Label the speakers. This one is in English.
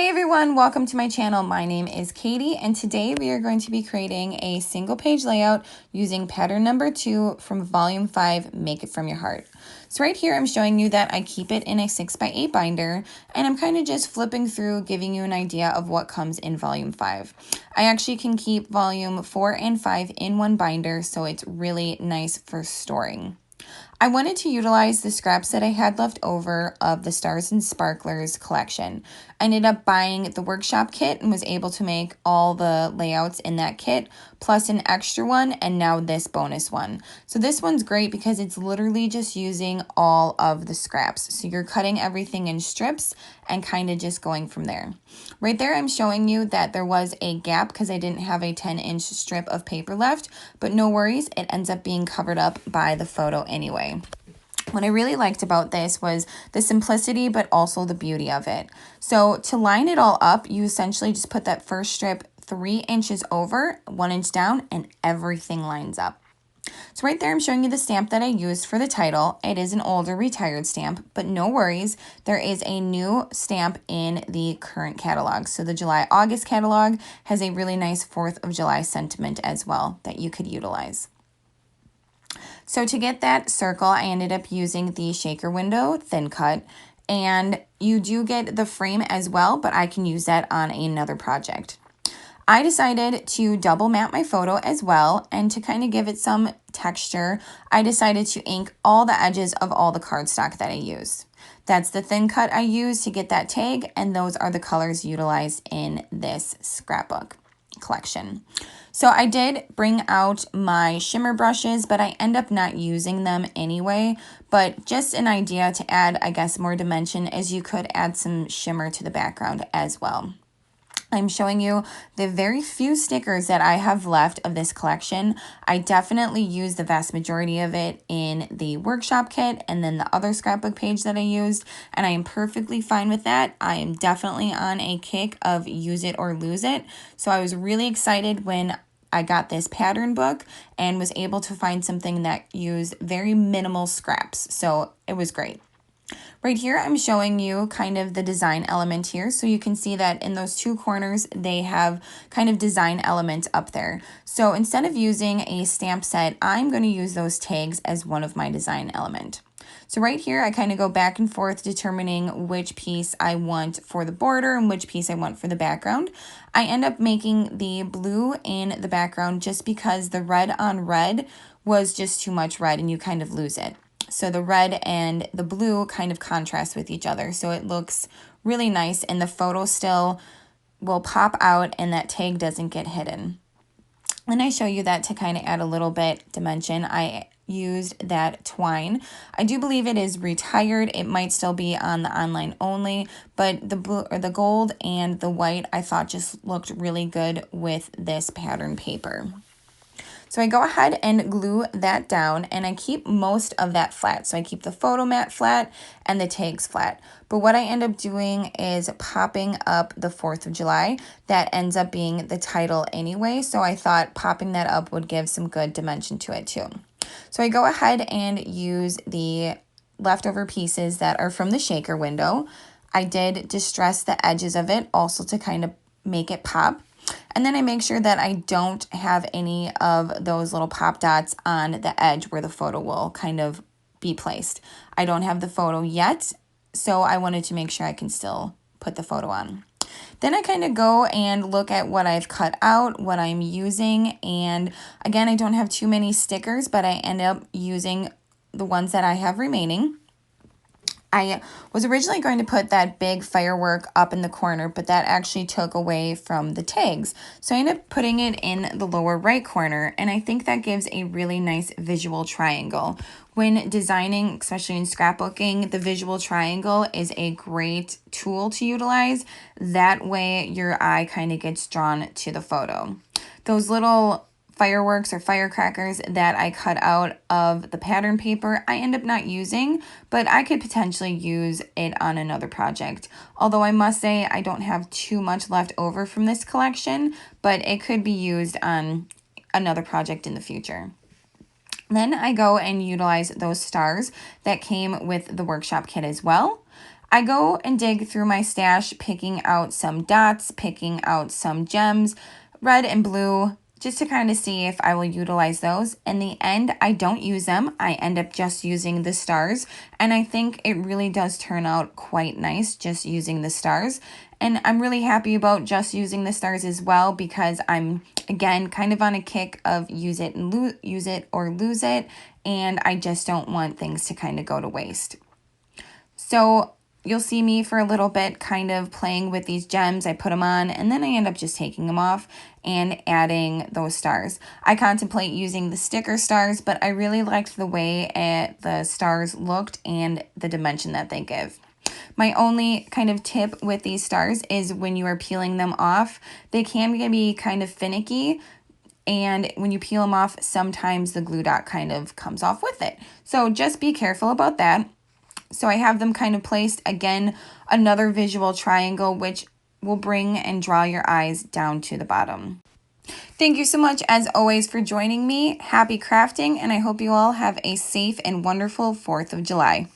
Speaker 1: Hey everyone, welcome to my channel. My name is Katie and today we are going to be creating a single page layout using pattern number 2 from volume 5, Make It From Your Heart. So right here I'm showing you that I keep it in a 6x8 binder and I'm kind of just flipping through, giving you an idea of what comes in volume 5. I actually can keep volume 4 and 5 in one binder, so it's really nice for storing. I wanted to utilize the scraps that I had left over of the Stars and Sparklers collection. I ended up buying the workshop kit and was able to make all the layouts in that kit, plus an extra one, and now this bonus one. So this one's great because it's literally just using all of the scraps. So you're cutting everything in strips and kind of just going from there. Right there I'm showing you that there was a gap because I didn't have a 10-inch strip of paper left, but no worries, it ends up being covered up by the photo anyway. What I really liked about this was the simplicity, but also the beauty of it. So to line it all up, you essentially just put that first strip 3 inches over, 1 inch down, and everything lines up. So right there, I'm showing you the stamp that I used for the title. It is an older retired stamp, but no worries. There is a new stamp in the current catalog. So the July-August catalog has a really nice 4th of July sentiment as well that you could utilize. So to get that circle, I ended up using the shaker window thin cut, and you do get the frame as well, but I can use that on another project. I decided to double map my photo as well, and to kind of give it some texture, I decided to ink all the edges of all the cardstock that I used. That's the thin cut I used to get that tag, and those are the colors utilized in this scrapbook collection. So I did bring out my shimmer brushes, but I end up not using them anyway. But just an idea to add, I guess, more dimension, as you could add some shimmer to the background as well. I'm showing you the very few stickers that I have left of this collection. I definitely use the vast majority of it in the workshop kit and then the other scrapbook page that I used, and I am perfectly fine with that. I am definitely on a kick of use it or lose it. So I was really excited when I got this pattern book and was able to find something that used very minimal scraps. So it was great. Right here, I'm showing you kind of the design element here. So you can see that in those two corners, they have kind of design elements up there. So instead of using a stamp set, I'm going to use those tags as one of my design element. So right here, I kind of go back and forth determining which piece I want for the border and which piece I want for the background. I end up making the blue in the background just because the red on red was just too much red and you kind of lose it. So the red and the blue kind of contrast with each other. So it looks really nice and the photo still will pop out and that tag doesn't get hidden. And I show you that to kind of add a little bit dimension. I used that twine. I do believe it is retired. It might still be on the online only, but the blue or the gold and the white I thought just looked really good with this pattern paper. So I go ahead and glue that down and I keep most of that flat. So I keep the photo mat flat and the tags flat. But what I end up doing is popping up the 4th of July. That ends up being the title anyway. So I thought popping that up would give some good dimension to it too. So I go ahead and use the leftover pieces that are from the shaker window. I did distress the edges of it also to kind of make it pop. And then I make sure that I don't have any of those little pop dots on the edge where the photo will kind of be placed. I don't have the photo yet, so I wanted to make sure I can still put the photo on. Then I kind of go and look at what I've cut out, what I'm using, and again, I don't have too many stickers, but I end up using the ones that I have remaining. I was originally going to put that big firework up in the corner, but that actually took away from the tags. So I ended up putting it in the lower right corner, and I think that gives a really nice visual triangle. When designing, especially in scrapbooking, the visual triangle is a great tool to utilize. That way your eye kind of gets drawn to the photo. Those little fireworks or firecrackers that I cut out of the pattern paper, I end up not using, but I could potentially use it on another project. Although I must say I don't have too much left over from this collection, but it could be used on another project in the future. Then I go and utilize those stars that came with the workshop kit as well. I go and dig through my stash, picking out some dots, picking out some gems, red and blue, just to kind of see if I will utilize those. In the end, I don't use them. I end up just using the stars, and I think it really does turn out quite nice just using the stars. And I'm really happy about just using the stars as well, because I'm, again, kind of on a kick of use it or lose it, and I just don't want things to kind of go to waste. So you'll see me for a little bit kind of playing with these gems. I put them on and then I end up just taking them off and adding those stars. I contemplate using the sticker stars, but I really liked the way the stars looked and the dimension that they give. My only kind of tip with these stars is when you are peeling them off, they can be kind of finicky. And when you peel them off, sometimes the glue dot kind of comes off with it. So just be careful about that. So I have them kind of placed, again, another visual triangle, which will bring and draw your eyes down to the bottom. Thank you so much, as always, for joining me. Happy crafting, and I hope you all have a safe and wonderful 4th of July.